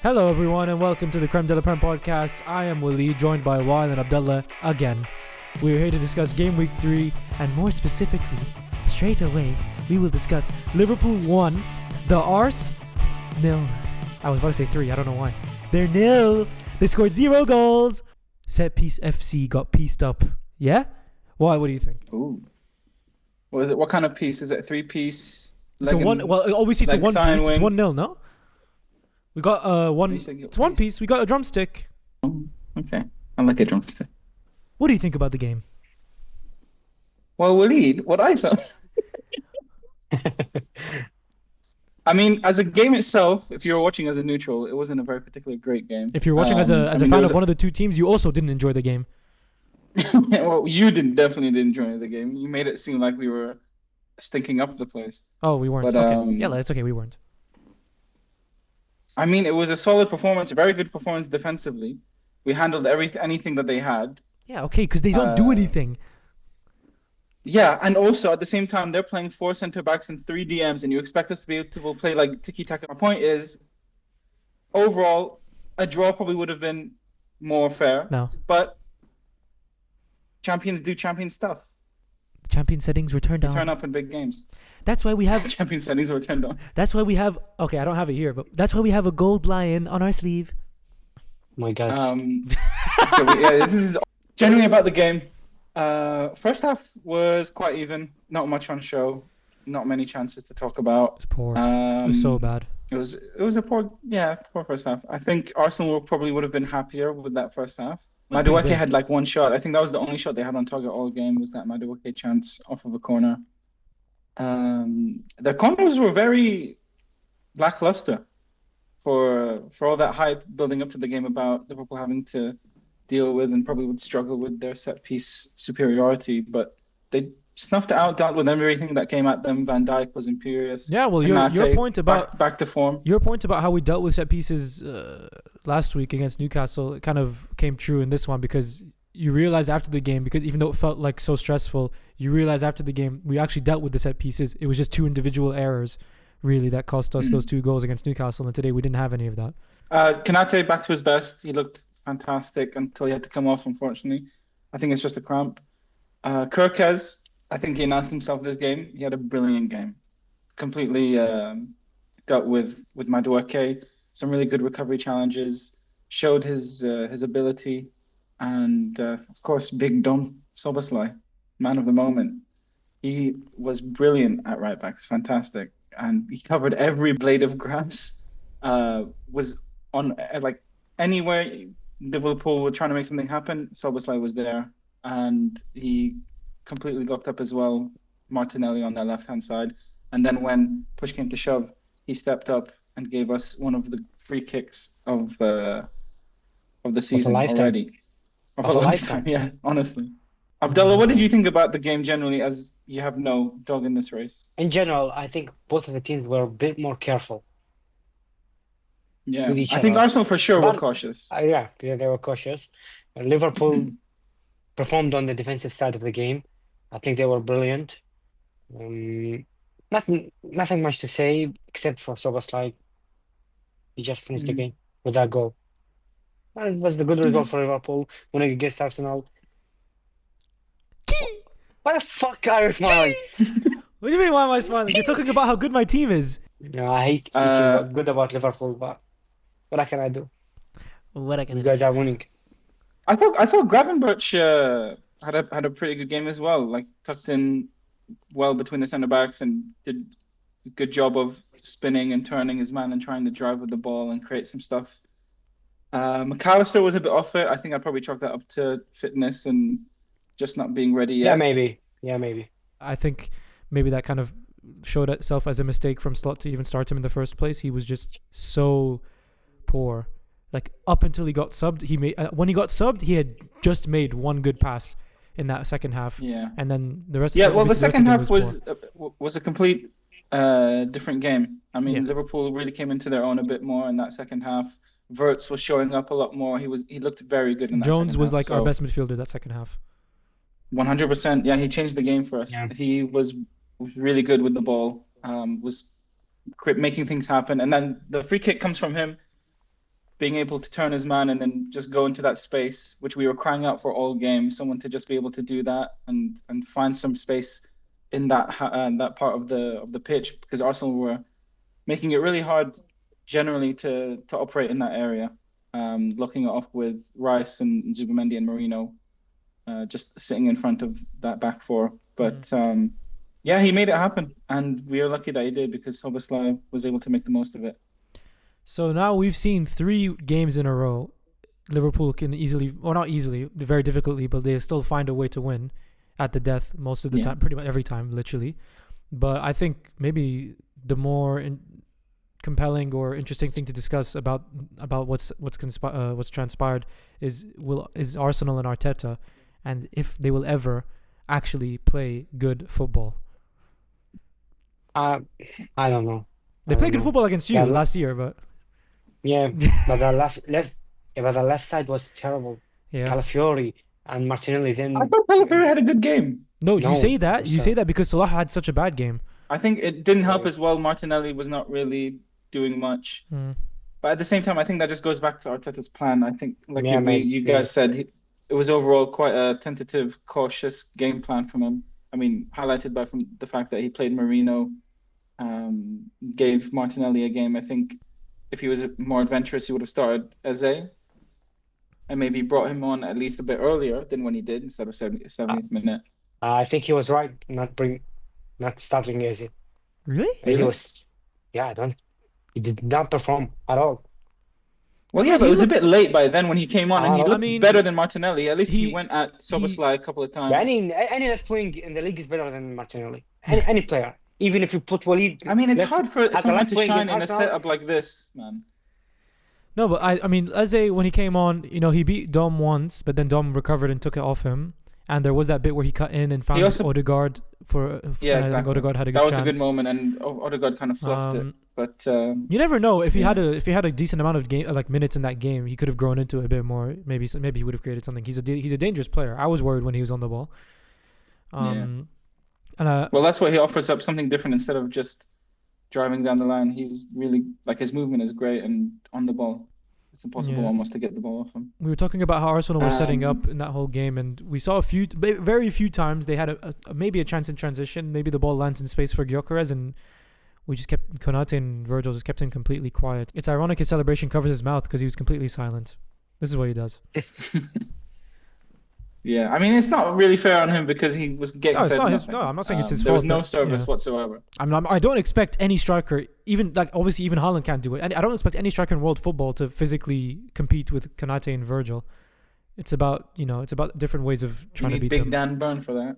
Hello, everyone, and welcome to the Creme De La Prem podcast. I am Waleed, joined by Wael and Abdullah again. We're here to discuss Game Week 3, and more specifically, straight away, we will discuss Liverpool 1, the Ars nil. I was about to say 3, I don't know why. They're nil. They scored 0 goals. Set Piece FC got pieced up. Yeah? Why? What do you think? Ooh. What is it? What kind of piece? Is it a 3-piece? So one. Well, obviously it's a one piece. It's 1-0. No. We got one. It's one piece. We got a drumstick. Oh, okay. I like a drumstick. What do you think about the game? Well, Waleed, what I thought. I mean, as a game itself, if you were watching as a neutral, it wasn't a very particularly great game. If you're watching as a fan of one of the two teams, you also didn't enjoy the game. Well, you definitely didn't enjoy the game. You made it seem like we were stinking up the place. Oh, we weren't. But, okay. Yeah, it's okay. We weren't. I mean, it was a solid performance, a very good performance defensively. We handled anything that they had. Yeah, okay, because they don't do anything. Yeah, and also at the same time, they're playing 4 center backs and 3 DMs, and you expect us to be able to play like tiki taka. My point is, overall, a draw probably would have been more fair. No. But champions do champion stuff. Champion settings were turned on. Turn up in big games. That's why we have champion settings were turned on. That's why we have. Okay, I don't have it here, but that's why we have a gold lion on our sleeve. My gosh. This is generally about the game. First half was quite even. Not much on show. Not many chances to talk about. It's poor. It was so bad. It was a poor first half. I think Arsenal probably would have been happier with that first half. Madueke had like one shot. I think that was the only shot they had on target all game, was that Madueke chance off of a corner. The corners were very lackluster for all that hype building up to the game about Liverpool having to deal with and probably would struggle with their set piece superiority, but they snuffed it out, dealt with everything that came at them. Van Dijk was imperious. Yeah, well, your point about back to form. Your point about how we dealt with set pieces last week against Newcastle, it kind of came true in this one, because you realize after the game, because even though it felt like so stressful, you realize after the game we actually dealt with the set pieces. It was just 2 individual errors really that cost us those 2 goals against Newcastle, and today we didn't have any of that. Konate back to his best. He looked fantastic until he had to come off, unfortunately. I think it's just a cramp. Kirkez, I think he announced himself this game. He had a brilliant game. Completely dealt with Madueke. Some really good recovery challenges. Showed his ability. And, of course, Big Dom Szoboszlai, man of the moment. He was brilliant at right back. It's fantastic. And he covered every blade of grass. Was on, like, anywhere Liverpool were trying to make something happen, Szoboszlai was there. And he completely locked up as well Martinelli on their left-hand side. And then when push came to shove, he stepped up and gave us one of the free kicks of the season already. Of a lifetime, yeah, honestly. Abdullah, what did you think about the game generally, as you have no dog in this race? In general, I think both of the teams were a bit more careful. Yeah, with each I think other. Arsenal for sure were cautious. Yeah, they were cautious. Liverpool performed on the defensive side of the game. I think they were brilliant. Nothing much to say except for Szoboszlai. He just finished the game with that goal. It was the good result for Liverpool winning against Arsenal. Why the fuck are you smiling? What do you mean, why am I smiling? You're talking about how good my team is. I hate speaking good about Liverpool, but what can I do? You guys are winning. I thought Gravenberch had a pretty good game as well. Like, tucked in well between the centre backs and did a good job of spinning and turning his man and trying to drive with the ball and create some stuff. McAllister was a bit off it. I think I'd probably chalk that up to fitness and just not being ready yet. Yeah, maybe. I think maybe that kind of showed itself as a mistake from Slot to even start him in the first place. He was just so poor. Like, up until he got subbed, when he got subbed, he had just made one good pass in that second half. Yeah. And then the rest. The second half was a complete different game. I mean, Liverpool really came into their own a bit more in that second half. Wirtz was showing up a lot more. He looked very good in that Jones second was half, like our best midfielder that second half. 100%. Yeah, he changed the game for us. Yeah. He was really good with the ball. Was making things happen. And then the free kick comes from him. being able to turn his man and then just go into that space, which we were crying out for all game, someone to just be able to do that and find some space in that part of the pitch, because Arsenal were making it really hard generally to operate in that area. Looking it up with Rice and Zubimendi and Marino, just sitting in front of that back four. But yeah, he made it happen, and we are lucky that he did, because Szoboszlai was able to make the most of it. So now we've seen 3 games in a row. Liverpool can easily, or not easily, very difficultly, but they still find a way to win at the death most of the time, pretty much every time, literally. But I think maybe the more compelling or interesting thing to discuss about what's transpired is Arsenal and Arteta, and if they will ever actually play good football. I don't know. They played good football against you last year, but yeah, but the left side was terrible. yeah, Calafiori and Martinelli. Then I thought Calafiori had a good game. No, you say that because Salah had such a bad game. I think it didn't help as well. Martinelli was not really doing much. But at the same time, I think that just goes back to Arteta's plan. I think, like you guys said, it was overall quite a tentative, cautious game plan from him. I mean, highlighted by from the fact that he played Marino, gave Martinelli a game. I think if he was more adventurous, he would have started Eze and maybe brought him on at least a bit earlier than when he did, instead of 70th minute. I think he was right not starting Eze. Really? Eze was, he did not perform at all. Well, yeah, but it was a bit late by then when he came on, and he looked better than Martinelli. At least he went at Szoboszlai a couple of times. Yeah, any left wing in the league is better than Martinelli. Any player. Even if you put Walid. I mean, it's hard for someone to shine in a setup like this, man. No, but I mean, Eze, when he came on, he beat Dom once, but then Dom recovered and took it off him. And there was that bit where he cut in and found Odegaard for yeah, exactly. I think Odegaard had a good chance. That was a good moment, and Odegaard kind of fluffed it. But you never know, if he had a decent amount of minutes in that game, he could have grown into it a bit more. Maybe he would have created something. He's a dangerous player. I was worried when he was on the ball. Well, that's why he offers up something different instead of just driving down the line. He's really, like, his movement is great, and on the ball, it's impossible almost to get the ball off him. We were talking about how Arsenal were setting up in that whole game, and we saw very few times they had maybe a chance in transition. Maybe the ball lands in space for Gyökeres, and we just kept Konate and Virgil just kept him completely quiet. It's ironic his celebration covers his mouth because he was completely silent. This is what he does. Yeah, I mean, it's not really fair on him because he was getting fed. I'm not saying it's his fault. There was fault. no service whatsoever. I don't expect any striker, even obviously even Haaland can't do it. And I don't expect any striker in world football to physically compete with Konate and Virgil. It's about different ways of trying to beat them. Big Dan Burn for that.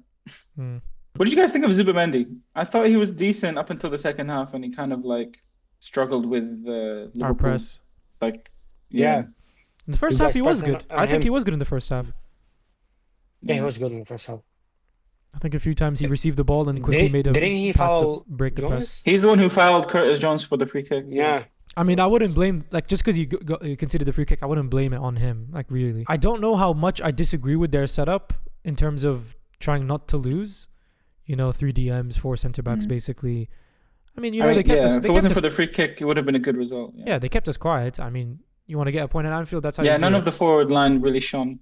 What did you guys think of Zubimendi? I thought he was decent up until the second half, and he kind of struggled with Liverpool. Our press. Yeah. In the first half, he was good. I think he was good in the first half. Yeah, he was good in the first half. I think a few times he received the ball and quickly made a pass to break the press. He's the one who fouled Curtis Jones for the free kick. Yeah. I mean, I wouldn't blame, just because he conceded the free kick, I wouldn't blame it on him, really. I don't know how much I disagree with their setup in terms of trying not to lose. 3 DMs, 4 centre-backs, basically. I mean, they kept us... If it wasn't for the free kick, it would have been a good result. Yeah, they kept us quiet. I mean, you want to get a point at Anfield, that's how you do none of the forward line really shone.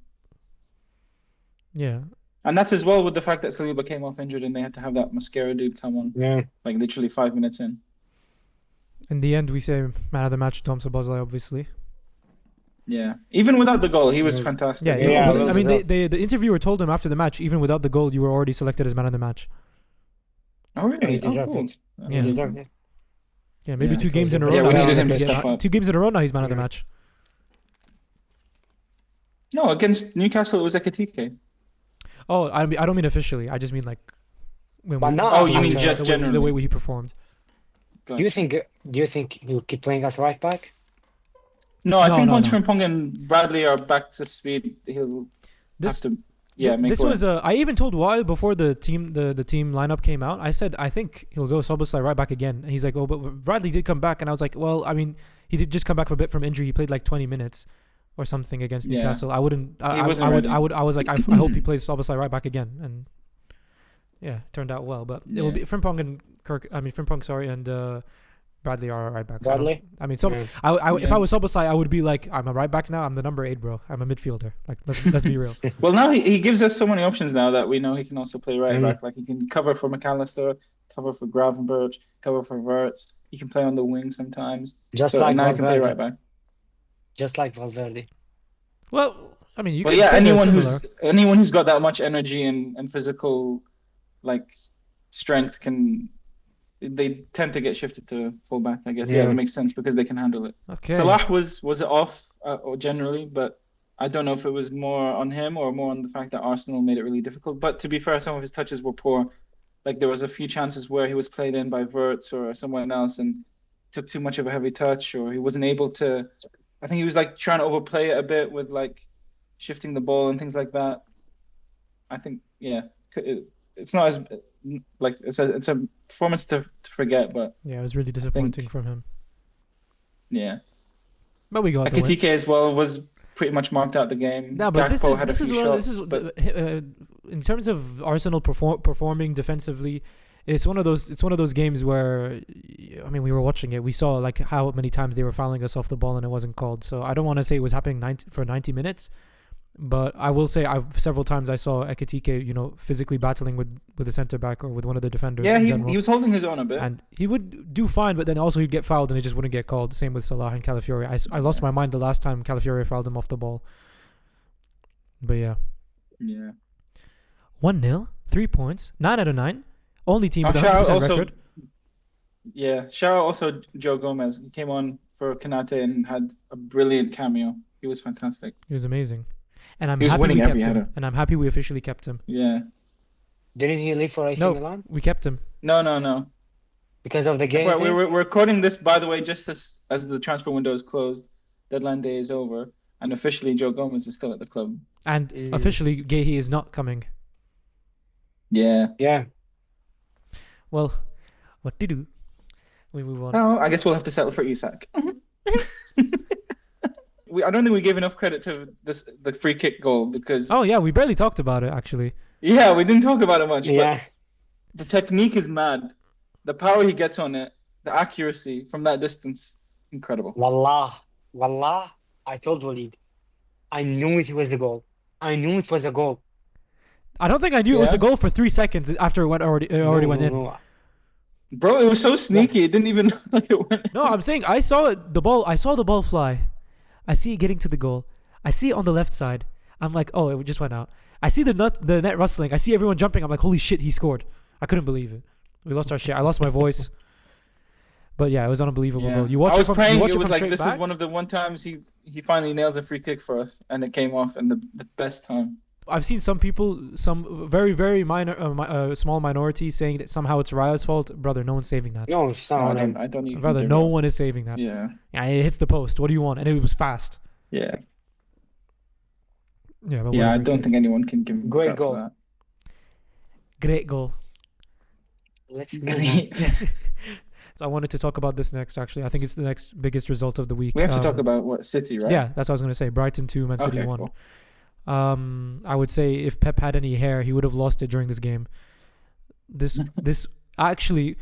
Yeah. And that's as well with the fact that Saliba came off injured and they had to have that Mascara dude come on. Yeah. Literally 5 minutes in. In the end, we say man of the match, Dom Szoboszlai, obviously. Yeah. Even without the goal, he was fantastic. Yeah. I mean, the interviewer told him after the match, even without the goal, you were already selected as man of the match. Oh, really? Cool. Yeah, maybe 2 games in a row. Yeah, we needed him to step up. 2 games in a row now, he's man of the match. No, against Newcastle, it was Ekitike. Oh, I don't mean officially. I just mean you mean just generally the way he performed. Do you think he'll keep playing as right back? No, I think once Frimpong and Bradley are back to speed, he'll have to. Yeah, make this was I even told Weil before the team lineup came out. I said I think he'll go Szoboszlai right back again, and he's like, oh, but Bradley did come back, and I was like, well, I mean, he did just come back a bit from injury. He played 20 minutes. Or something against Newcastle. I wouldn't. I was like, I hope he plays Szoboszlai right back again, and it turned out well. But it will be Frimpong and Bradley are our right backs. Bradley? I mean, Yeah. if I was Soboslai, I would be like, I'm a right back now. I'm the number 8, bro. I'm a midfielder. Like, let's be real. Well, now he gives us so many options now that we know he can also play right Mm. back. Like he can cover for McAllister, cover for Gravenberch, cover for Wirtz. He can play on the wing sometimes. Just So like now he can play Valverde. right back. Just like Valverde. Well, I mean, you But could yeah, say they're anyone similar. who's got that much energy and physical like strength they tend to get shifted to fullback, I guess. Yeah, Yeah. that makes sense because they can handle it. Okay. Salah was off or generally, but I don't know if it was more on him or more on the fact that Arsenal made it really difficult. But to be fair, some of his touches were poor. Like there was a few chances where he was played in by Wirtz or someone else and took too much of a heavy touch, or he wasn't able to. I think he was like trying to overplay it a bit with like shifting the ball and things like that. I think it's not as like it's a performance to forget, but Yeah, it was really disappointing from him. yeah. But we got the win. Ekitike as well was pretty much marked out the game. No, but Gakpo had a this is few one. shots, This is but in terms of Arsenal performing defensively. It's one of those games where, I mean, we were watching it. We saw like how many times they were fouling us off the ball and it wasn't called. So I don't want to say it was happening for 90 minutes, but I will say several times I saw Ekitike, physically battling with a centre back or with one of the defenders. yeah, in he general. was holding his own a bit. And he would do fine, but then also he'd get fouled and it just wouldn't get called. Same with Salah and Calafiori. I lost my mind the last time Calafiori fouled him off the ball. But yeah. Yeah. 1-0, 3 points, 9 out of 9. Only team with a Shout out 100% also, record. yeah, shout out also Joe Gomez. He came on for Kanate and had a brilliant cameo. He was fantastic. He was amazing. And I'm He was happy we winning kept every him. header. And I'm happy we officially kept him. Yeah. Didn't he leave for AC No, Milan? we kept him. No. Because of the game? We're recording this, by the way, just as the transfer window is closed. Deadline day is over. And officially, Joe Gomez is still at the club. And officially, Gehi is not coming. Yeah. Yeah. Well, what to do? We move on. Oh, I guess we'll have to settle for Isak. I don't think we gave enough credit to the free kick goal because Oh, yeah, we barely talked about it, actually. yeah, we didn't talk about it much. Yeah. But the technique is mad. The power he gets on it, the accuracy from that distance, incredible. Wallah, I told Walid. I knew it was the goal. I knew it was a goal. I don't think I knew it was Yeah. a goal for 3 seconds after it already went in. No. Bro, it was so sneaky. It didn't even look like it went in. No, I'm saying I saw the ball fly. I see it getting to the goal. I see it on the left side. I'm like, oh, it just went out. I see the net rustling. I see everyone jumping. I'm like, holy shit, he scored. I couldn't believe it. We lost our shit. I lost my voice. But yeah, it was an unbelievable goal. You watch I was it from, praying you watch it it was from like straight this back. is one of the times he finally nails a free kick for us, and it came off in the best time. I've seen some people, some very, very minor, small minority saying that somehow it's Raya's fault. Brother, no one's saving that. No, it's not on him. I don't even. Brother, give no a- one is saving that. Yeah. Yeah, it hits the post. What do you want? And it was fast. Yeah. Yeah, but Yeah. I whatever, don't kid. think anyone can give him Great credit for goal. that. Great goal. Let's go. Great. So I wanted to talk about this next, actually. I think it's the next biggest result of the week. We have to talk about what City, right? Yeah, that's what I was going to say. Brighton 2, Man City Okay, 1. cool. I would say if Pep had any hair, he would have lost it during this game. This actually,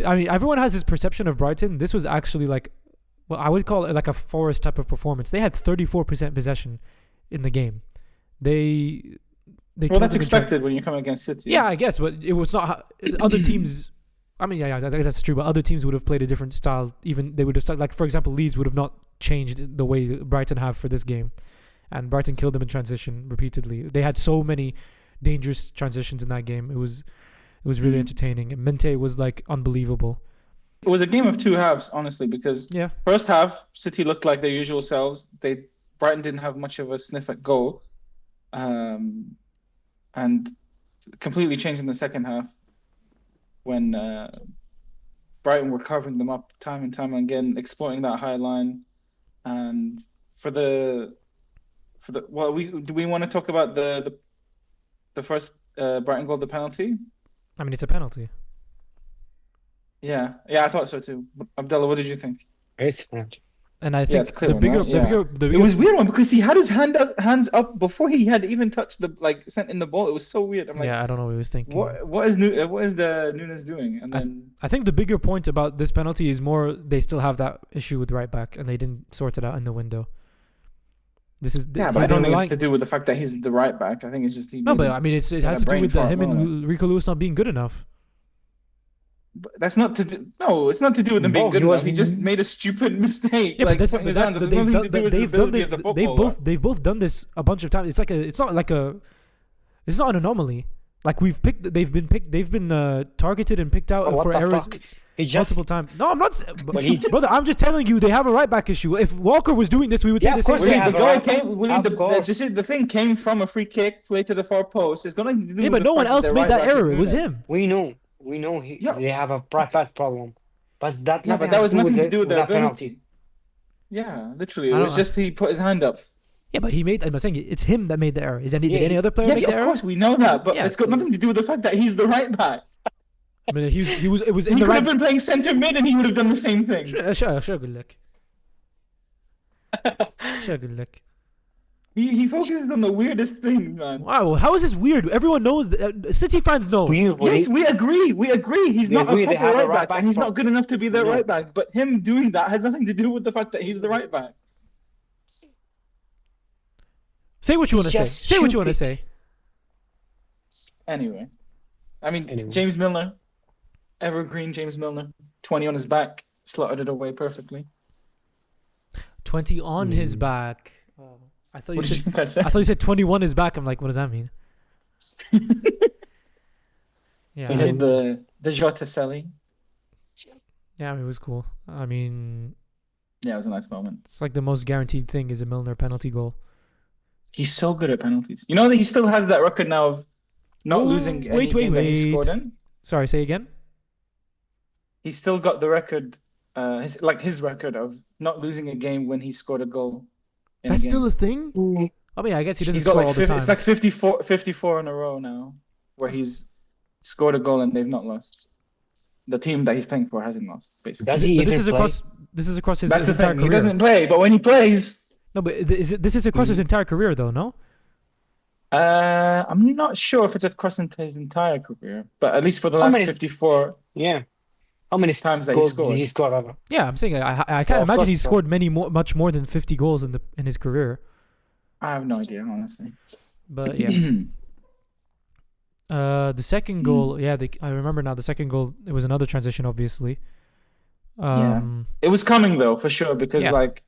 I mean, everyone has this perception of Brighton. This was actually like, well, I would call it like a Forest type of performance. They had 34% possession in the game. They Well, killed that's them in check. expected when you come against City. Yeah, I guess, but it was not other teams. I mean, yeah, I guess that's true. But other teams would have played a different style. Even they would have started, like, for example, Leeds would have not changed the way Brighton have for this game, and Brighton killed them in transition repeatedly. They had so many dangerous transitions in that game. It was really entertaining. And Mente was like unbelievable. It was a game of two halves, honestly, because Yeah, first half City looked like their usual selves. Brighton didn't have much of a sniff at goal, and completely changed in the second half when Brighton were covering them up time and time again, exploiting that high line. And do we want to talk about the first Brighton goal, the penalty? I mean, it's a penalty. Yeah, I thought so too. Abdullah, what did you think? It's French. And I Yeah, think it's a clear the one, bigger, right? the Yeah. bigger, the It bigger. was a weird one because he had his hands up before he had even touched the sent in the ball. It was so weird. I'm like, Yeah, I don't know what he was thinking. what is the Nunes doing? And then I think the bigger point about this penalty is more they still have that issue with right back and they didn't sort it out in the window. This is yeah, but I don't think it's to do with the fact that he's the right back. I think it's just no, but I mean it had has a to do brain with fart him moment. and Rico Lewis not being good enough. But that's not to do. No, it's not to do with him being Bro, good he was- enough. He just made a stupid mistake. Yeah, Like but putting his hands up. There's nothing to do with his they've done ability this. as a footballer. They've both done this a bunch of times. It's not an anomaly. Like they've been targeted and picked out Oh, what for the errors fuck? He just multiple times. No, I'm not. Well, he- Brother, I'm just telling you they have a right back issue. If Walker was doing this, we would say Yeah, the of same course they thing. have The a goal right came. back. Of course. The thing came from a free kick played to the far post. It's got nothing to do Yeah, with but the no one fact else their made right that back is error. It was Nunes. him. we know Yeah. they have a right back problem, but that Yeah, nothing but that has was to do nothing with to do with their that penalty. ability. Yeah, literally, I it don't- was just he put his hand up. Yeah, but I'm saying it's him that made the error. Did Yeah, any other player Yes, make the of error? course we know that, but Yeah. it's got nothing to do with the fact that he's the right back. I mean, it was He in the could right. have been playing centre mid and he would have done the same thing. شو اقول لك شو اقول لك He focuses on the weirdest thing, man. Wow, how is this weird? Everyone knows. City fans know. Weird, but Yes, he- we agree. We agree. He's We not agree a they proper have a right right back, back and he's pro- not good enough to be their No. right back. But him doing that has nothing to do with the fact that he's the right back. Say what you want to say. Just Say what you want to stupid. say. Anyway, I mean, Anyway. James Milner, evergreen James Milner, 20 on his back, slotted it away perfectly. 20 on his back. Oh, I thought you What did you said. think I said? I thought you said 21 is back. I'm like, what does that mean? Yeah, He I hit mean, the Jota Selly. yeah, I mean, it was cool. I mean, Yeah, it was a nice moment. it's like the most guaranteed thing is a Milner penalty goal. He's so good at penalties. You know that he still has that record now of not Oh, losing any wait, game that he wait. scored in. Sorry, say again. He's still got the record, his record of not losing a game when he scored a goal. In That's a game. still a thing. I mean, I guess he doesn't He's got score like all the time. it's like 54 in a row now, where he's scored a goal and they've not lost. The team that he's playing for hasn't lost, basically. Does he But even play? this is across his That's the entire thing. career. He doesn't play, but when he plays, No, but this is across his entire career though, no? I'm not sure if it's across his entire career, but at least for the How last many- 54 Yeah. How many times that he goals scored. did he score ever? Yeah, I'm saying I So, can't of imagine course he's so. scored much more than 50 goals in his career. I have no idea, honestly. But yeah. The second goal, yeah, I remember now. The second goal, it was another transition, obviously. It was coming though, for sure, because Yeah. like,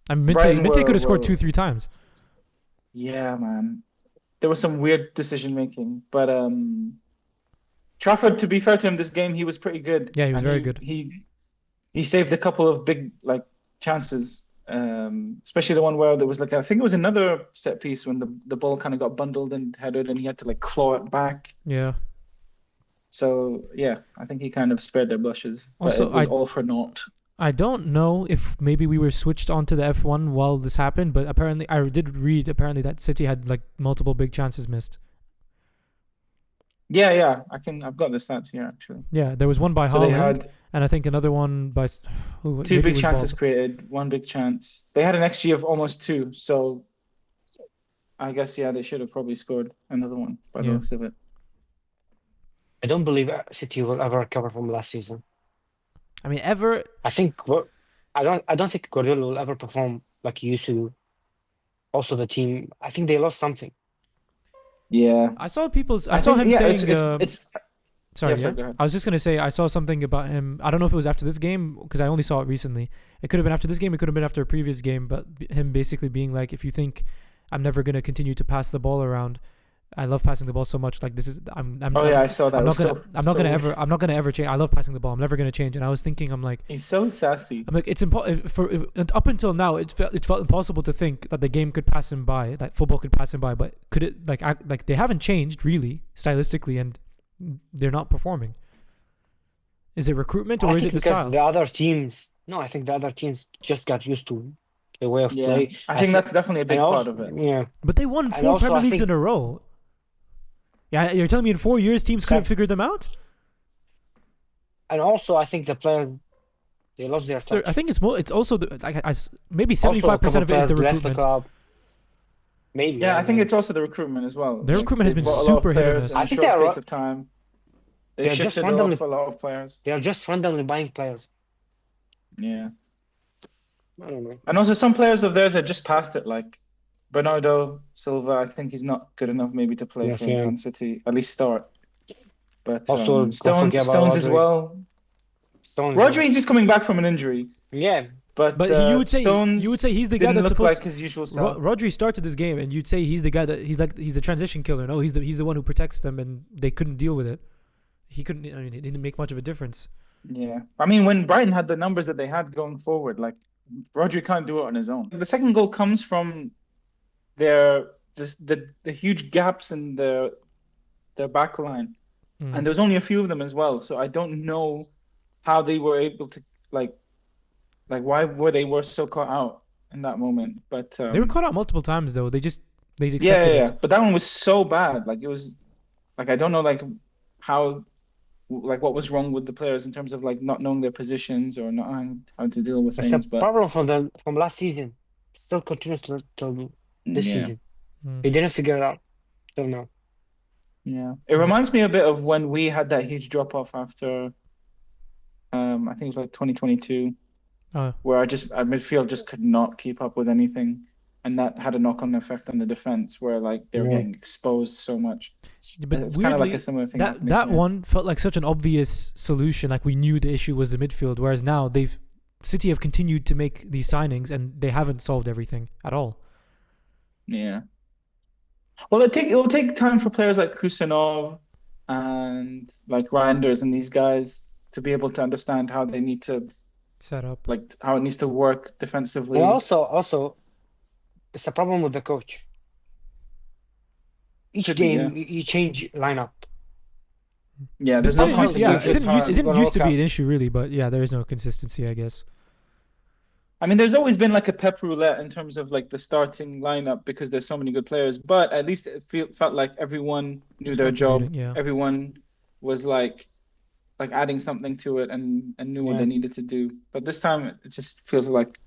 I mean, Brighton Minte could have scored were- 2-3 times. yeah, man, there was some weird decision making, but Trafford, to be fair to him, this game he was pretty good. Yeah, he was And very good. He saved a couple of big chances, especially the one where there was I think it was another set piece when the ball kind of got bundled and headed, and he had to claw it back. Yeah. So yeah, I think he kind of spared their blushes, but Also, it was all for naught. I don't know if maybe we were switched onto the F1 while this happened, but apparently I did read that City had multiple big chances missed. Yeah, I've got the stats here actually. Yeah, there was one by So they Haaland, had and I think another one by who? two maybe it big was chances Bob. created, one big chance. They had an XG of almost 2, so I guess they should have probably scored another one by the Yeah. looks of it. I don't believe City will ever recover from last season. I mean, ever. I don't think Guardiola will ever perform like he used to. Also, the team. I think they lost something. Yeah. I saw him saying. It's Sorry, Yeah, sorry, yeah. go ahead. I was just gonna say I saw something about him. I don't know if it was after this game because I only saw it recently. It could have been after this game. It could have been after a previous game. But him basically being like, if you think I'm never gonna continue to pass the ball around, I love passing the ball so much. Like this is I'm. I saw that. I'm It was not gonna ever change. I love passing the ball. I'm never gonna change. And I was thinking, I'm like, He's so sassy. it's up until now, it felt impossible to think that the game could pass him by, that football could pass him by. But could it they haven't changed really stylistically, and they're not performing. Is it recruitment or I is think it the because style? the other teams. No, I think the other teams just got used to the way of Yeah, play. I think that's definitely a big and part also- of it. Yeah, But they won And 4 also, Premier I Leagues think- in a row. Yeah, you're telling me in 4 years teams couldn't Seven. figure them out? and also I think the They lost their touch. I think it's more. It's also maybe Also, a 75% couple of it is the players left recruitment. club. Maybe. Yeah, I think maybe. it's also the recruitment as well. Their recruitment has they been brought a lot of super hit or players miss. in I a think short they're space of time. They they're just shifted randomly off a lot of players. they are just randomly buying players. Yeah. I don't know. And also some players of theirs are just past it, like Bernardo Silva. I think he's not good enough maybe to play Yes, for yeah. Man City, at least start. But Also, don't forget about Stones as Rodri. well. Stones. Rodri is just coming back from an injury, Yeah. but you would say Stones he's the guy didn't that's look supposed. like his usual self. Rodri started this game, and you'd say he's the guy that he's the transition killer. No, he's the one who protects them, and they couldn't deal with it. He couldn't. I mean, it didn't make much of a difference. Yeah, I mean, when Brighton had the numbers that they had going forward, like Rodri can't do it on his own. The second goal comes from the huge gaps in their back line, and there was only a few of them as well. So I don't know how they were able to like why they were so caught out in that moment. But They were caught out multiple times though. They accepted yeah. it. But that one was so bad. Like it was like I don't know like how like what was wrong with the players in terms of like not knowing their positions or not knowing how to deal with It's things. a But problem from last season. Still continues to this yeah. season. They didn't figure it out till now. Yeah, it reminds me a bit of when we had that huge drop off after, I think it was like 2022, where our midfield just could not keep up with anything, and that had a knock-on effect on the defense, where like they were getting exposed so much. But It's weirdly, kind of like a similar thing. that one felt like such an obvious solution. Like we knew the issue was the midfield, whereas now City have continued to make these signings and they haven't solved everything at all. Yeah. Well, it'll take time for players like Kusanov and like Reinders and these guys to be able to understand how they need to set up, like how it needs to work defensively. And also, it's a problem with the coach. Each game, you change lineup. Yeah, there's no it didn't used to be an Cup. issue really, but yeah, there is no consistency, I guess. I mean, there's always been like a pep roulette in terms of like the starting lineup because there's so many good players. But at least it felt like everyone knew their job. Yeah. Everyone was like adding something to it and knew what they needed to do. But this time it just feels like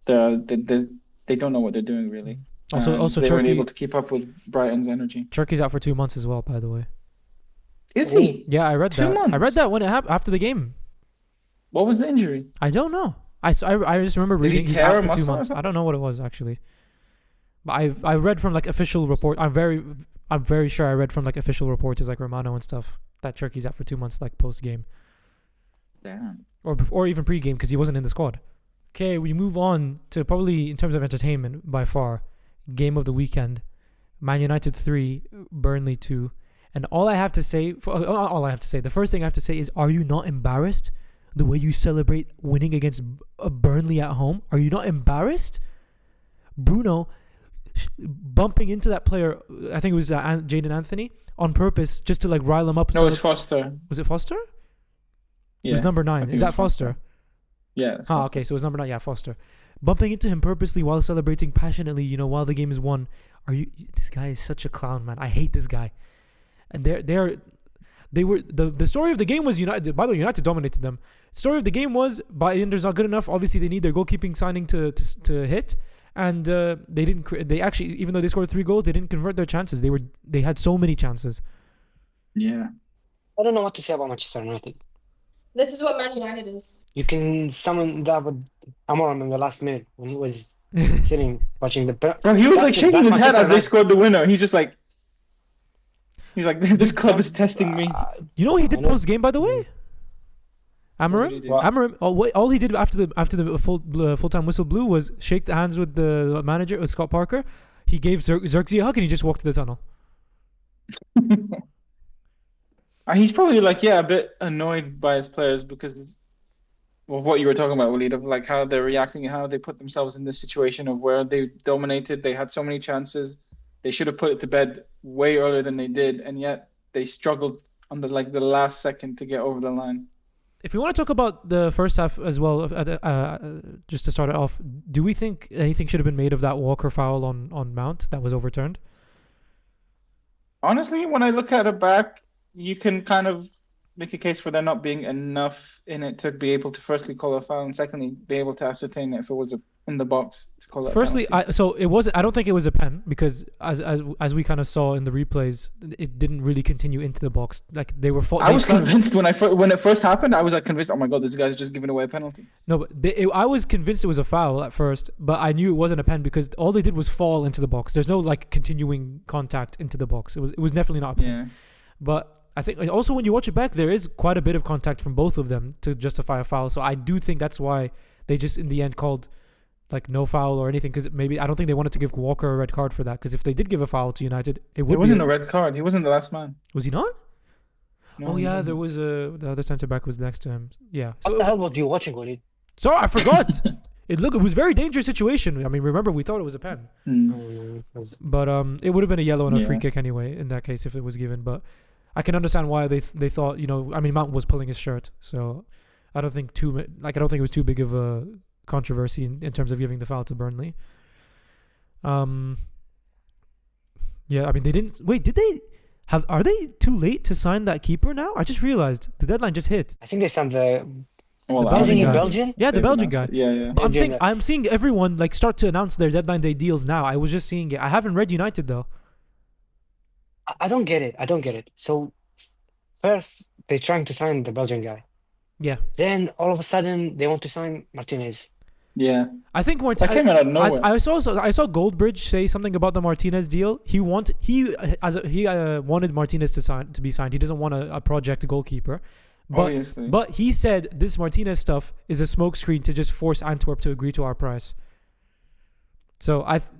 they don't know what they're doing really. Also, they weren't Turkey, able to keep up with Brighton's energy. Turkey's out for 2 months as well, by the way. Is he? Yeah, I read 2 that. months? I read that when it happened after the game. What was the injury? I don't know. I just remember Did he reading he's tear out a for 2 muscle or months. something? I don't know what it was actually, but I read from like official report. I'm very sure I read from like official reporters like Romano and stuff that Turkey's out for 2 months, like post game. Damn. Or even pre game because he wasn't in the squad. Okay, we move on to probably in terms of entertainment by far, game of the weekend, Man United 3, Burnley 2, and the first thing I have to say is, are you not embarrassed? The way you celebrate winning against Burnley at home, are you not embarrassed? Bruno bumping into that player, I think it was Jadon Anthony, on purpose just to like rile him up. No, it's Foster. Was it Foster? Yeah, it was number 9. think Is it that was Foster? Yeah. it's Foster. Okay, so it was number 9. Yeah, Foster. Bumping into him purposely while celebrating passionately, while the game is won. This guy is such a clown, man. I hate this guy. And the story of the game was United. By the way, United dominated them. Story of the game was Bayern's not good enough. Obviously, they need their goalkeeping signing to hit, and they didn't. They actually, even though they scored 3 goals, they didn't convert their chances. They had so many chances. Yeah. I don't know what to say about Manchester United. This is what Man United is. You can summon that with Amorim in the last minute when he was sitting watching the. Bro, he was like shaking his head as they United. scored the winner. He's like, this club is testing me. You know what he did I know. post game, by the way? What did he Amorim. do? Amorim. All he did after the full time whistle blew was shake the hands with the manager, Scott Parker. He gave Xerxes a hug and he just walked to the tunnel. He's probably like, a bit annoyed by his players because of what you were talking about, Walid, of like how they're reacting and how they put themselves in this situation of where they dominated. They had so many chances. They should have put it to bed way earlier than they did, and yet they struggled on the last second to get over the line. If we want to talk about the first half as well, just to start it off, do we think anything should have been made of that Walker foul on Mount that was overturned? Honestly, when I look at it back, you can kind of make a case for there not being enough in it to be able to firstly call a foul and secondly be able to ascertain if it was in the box to call it Firstly, a penalty. so it wasn't. I don't think it was a pen because as we kind of saw in the replays, it didn't really continue into the box. Like they were. I was convinced when it first happened. I was like convinced. Oh my god, this guy's just giving away a penalty. No, but I was convinced it was a foul at first, but I knew it wasn't a pen because all they did was fall into the box. There's no like continuing contact into the box. It was definitely not a pen. Yeah. But I think also when you watch it back, there is quite a bit of contact from both of them to justify a foul. So I do think that's why they just in the end called like no foul or anything, because maybe I don't think they wanted to give Walker a red card for that, because if they did give a foul to United, it wasn't a red card. He wasn't the last man. Was he not? No, oh he yeah, wasn't. there was the other centre back was next to him. Yeah. What the hell was you watching, Walid? Sorry, I forgot. It was a very dangerous situation. I mean, remember we thought it was a pen, but it would have been a yellow and a free kick anyway in that case if it was given. But I can understand why they thought, you know, I mean Mount was pulling his shirt, so I don't think it was too big of a controversy in terms of giving the foul to Burnley. Yeah, I mean they didn't wait. Did they have? Are they too late to sign that keeper now? I just realized the deadline just hit. I think they signed the Belgian guy. Belgian. Yeah, the Belgian guy. Yeah. But I'm seeing everyone like start to announce their deadline day deals now. I was just seeing it. I haven't read United though. I don't get it. So first they're trying to sign the Belgian guy. Yeah. Then all of a sudden they want to sign Martinez. Yeah. I think that came out of nowhere. I saw Goldbridge say something about the Martinez deal. He wanted Martinez to be signed. He doesn't want a project goalkeeper. Obviously. But he said this Martinez stuff is a smokescreen to just force Antwerp to agree to our price. So as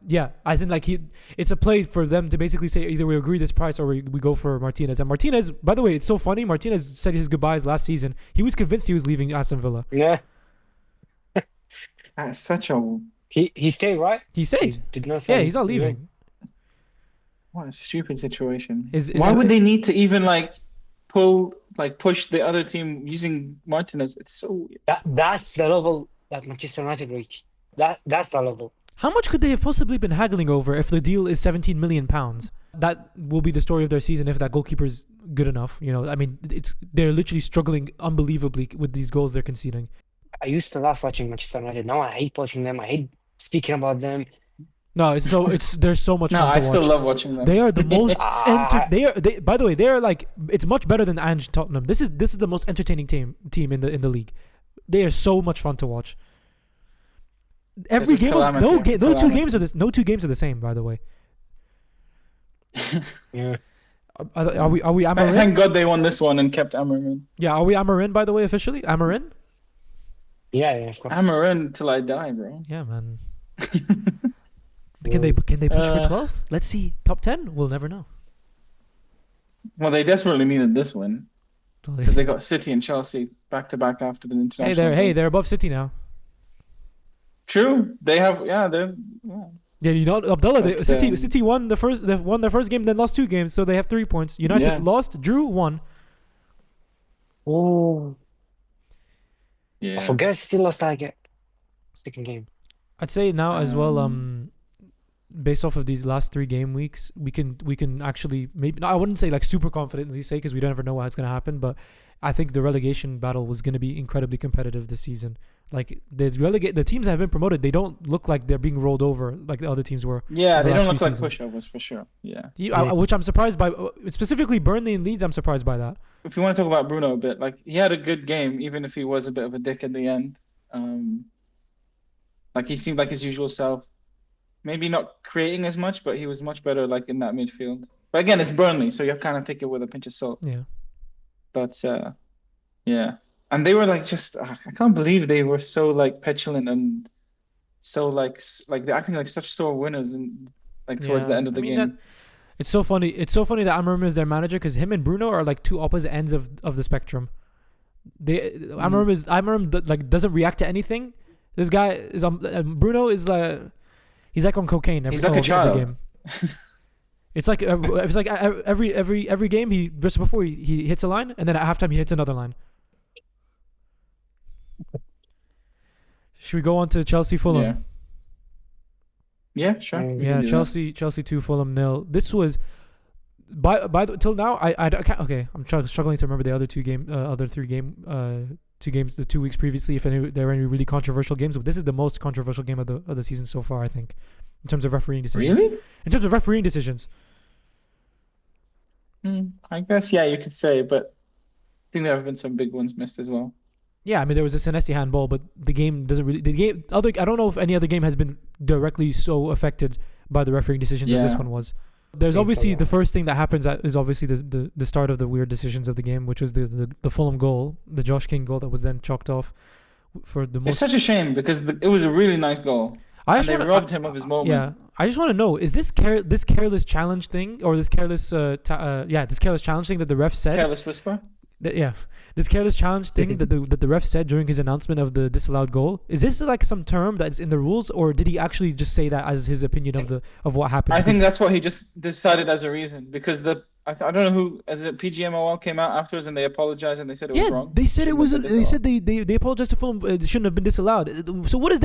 in like it's a play for them to basically say either we agree this price or we go for Martinez. And Martinez, by the way, it's so funny. Martinez said his goodbyes last season. He was convinced he was leaving Aston Villa. Yeah. That's such a... He stayed, right? He stayed. He did not say. Yeah, he's not leaving. What a stupid situation. Why would they need to even push the other team using Martinez? It's so weird. That's the level that Manchester United reached. That's the level. How much could they have possibly been haggling over if the deal is £17 million? That will be the story of their season if that goalkeeper's good enough. You know, I mean, they're literally struggling unbelievably with these goals they're conceding. I used to love watching Manchester United. Now I hate watching them. I hate speaking about them. No, they're so much fun to watch. I still love watching them. They are the most by the way, they are like, it's much better than Ange Tottenham. This is the most entertaining team in the league. They are so much fun to watch. Every game, no two games are the same. By the way. Yeah. Are we Amorim? Thank God they won this one and kept Amorim. Yeah, are we Amorim, by the way, officially? Amorim? Yeah, of course. Amorim till I die, bro. Yeah, man. Can they push for 12th? Let's see. Top 10? We'll never know. Well, they desperately needed this win because they got City and Chelsea back to back after the international. They're above City now. True, they have. Yeah. Yeah, you know, Abdullah. City won their first game, then lost 2 games, so they have 3 points. United lost, drew, won. Oh. Yeah. I forget City lost that second game. I'd say now as well. Based off of these last 3 game weeks, we can actually maybe. No, I wouldn't say like super confidently say because we don't ever know what's going to happen, but I think the relegation battle was going to be incredibly competitive this season. Like the teams that have been promoted, they don't look like they're being rolled over like the other teams were. Yeah, they don't look like pushovers for sure. Yeah. Which I'm surprised by. Specifically, Burnley and Leeds, I'm surprised by that. If you want to talk about Bruno a bit, like he had a good game, even if he was a bit of a dick at the end. Like he seemed like his usual self. Maybe not creating as much, but he was much better like in that midfield. But again, it's Burnley, so you kind of take it with a pinch of salt. Yeah. But yeah. And they were like just I can't believe they were so like petulant and so like they're acting like such sore winners and like towards the end of the game. It's so funny. It's so funny that Amorim is their manager because him and Bruno are like 2 opposite ends of the spectrum. Amorim like doesn't react to anything. This guy is Bruno is he's like on cocaine. He's like a child. Every game. It's like every game he just before he hits a line and then at halftime he hits another line. Should we go on to Chelsea Fulham? Yeah, sure. Yeah, Chelsea 2 Fulham 0. This was till now I can't. Okay, I'm struggling to remember the other two games the 2 weeks previously. If there were any really controversial games, but this is the most controversial game of the season so far, I think, in terms of refereeing decisions. Really? In terms of refereeing decisions. I guess you could say, but I think there have been some big ones missed as well. Yeah, I mean there was a Senesi handball, but the game doesn't really. I don't know if any other game has been directly so affected by the refereeing decisions as this one was. There's obviously the first thing that happens is obviously the start of the weird decisions of the game, which was the Fulham goal, the Josh King goal that was then chalked off for the most. It's such a shame because it was a really nice goal. They robbed him of his moment. Yeah, I just want to know: is this careless challenge thing, or this careless this careless challenge thing that the ref said? Careless whisper. This careless challenge thing that the ref said during his announcement of the disallowed goal. Is this like some term that's in the rules, or did he actually just say that as his opinion of what happened? I think that's what he just decided as a reason because I don't know who PGMOL came out afterwards and they apologized and they said it was wrong. They said it was. They said they apologized to Fulham. It shouldn't have been disallowed. So what did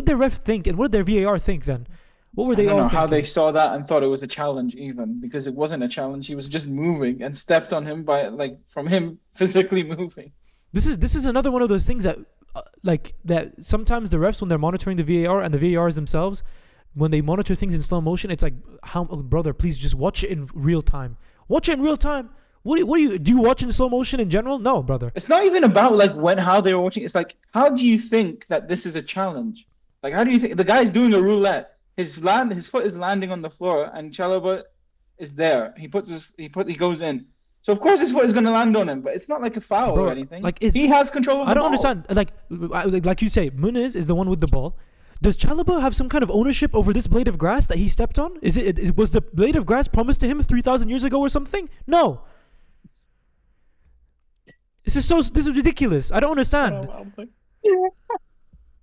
their ref think and what did their VAR think then? What were they all thinking? How they saw that and thought it was a challenge even because it wasn't a challenge. He was just moving and stepped on him from him physically moving. This is another one of those things that that sometimes the refs when they're monitoring the VAR and the VARs themselves, when they monitor things in slow motion, it's like, brother, please just watch it in real time. Watch it in real time. Do you watch in slow motion in general? No, brother. It's not even about how they were watching. It's like, how do you think that this is a challenge? Like, how do you think the guy's doing a roulette? His foot is landing on the floor, and Chalobah is there. He goes in. So of course his foot is going to land on him, but it's not like a foul or anything. He has control of the ball. I don't understand. Like you say, Muniz is the one with the ball. Does Chalobah have some kind of ownership over this blade of grass that he stepped on? Was the blade of grass promised to him 3,000 years ago or something? No. This is ridiculous. I don't understand.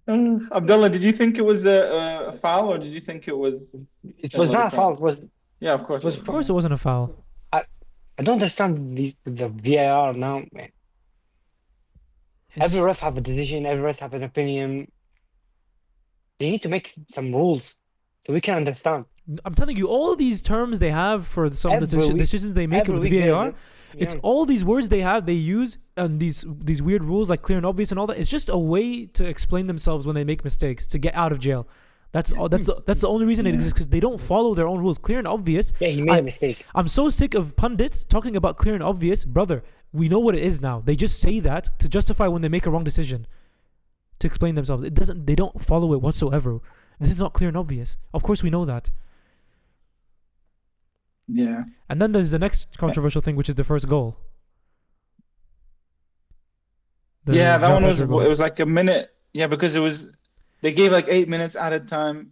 Abdullah, did you think it was a foul or did you think it was? It was not a foul. Of course. Of course, it wasn't a foul. I don't understand the VAR now, man. Every ref have a decision. Every ref have an opinion. They need to make some rules so we can understand. I'm telling you, all these terms they have for some of the decisions they make with the VAR. It's all these words they use and these weird rules like clear and obvious and all that. It's just a way to explain themselves when they make mistakes to get out of jail. That's the only reason it exists, because they don't follow their own rules. Clear and obvious. Yeah, he made a mistake. I'm so sick of pundits talking about clear and obvious. Brother, we know what it is now. They just say that to justify when they make a wrong decision, to explain themselves. They don't follow it whatsoever. This is not clear and obvious. Of course we know that. Yeah. And then there's the next controversial thing, which is the first goal. That one was. It was like a minute. Yeah, because they gave 8 minutes added time,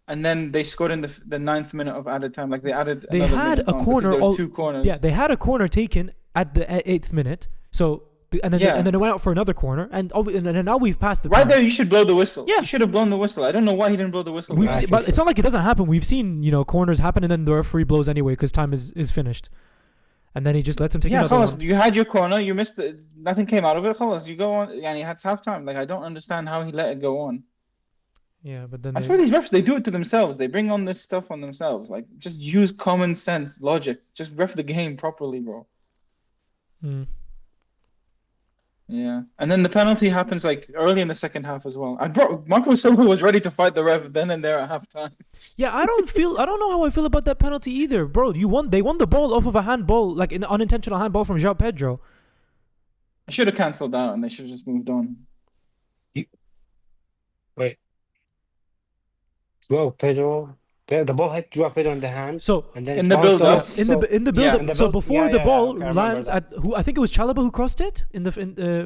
and then they scored in the 9th minute of added time. Like they had a corner. There was 2 corners. Yeah, they had a corner taken at the 8th minute. So. And then it went out for another corner, and now we've passed the time. Right there, you should blow the whistle. Yeah, you should have blown the whistle. I don't know why he didn't blow the whistle. But it's not like it doesn't happen. We've seen corners happen, and then the referee blows anyway because time is finished, and then he just lets him take another one. You had your corner, you missed it. Nothing came out of it. You go on, and it's halftime. Like I don't understand how he let it go on. Yeah, but then I swear these refs, they do it to themselves. They bring on this stuff on themselves. Like just use common sense, logic. Just ref the game properly, bro. Yeah, and then the penalty happens early in the second half as well. Marco Silva was ready to fight the ref then and there at halftime. Yeah, I don't know how I feel about that penalty either, bro. They won the ball off of a handball, like an unintentional handball from João Pedro. I should have cancelled out and they should have just moved on. Wait. João Pedro. The ball hit João Pedro in the hand. So and then in the build-up, so before the ball lands at I think it was Chalobah who crossed it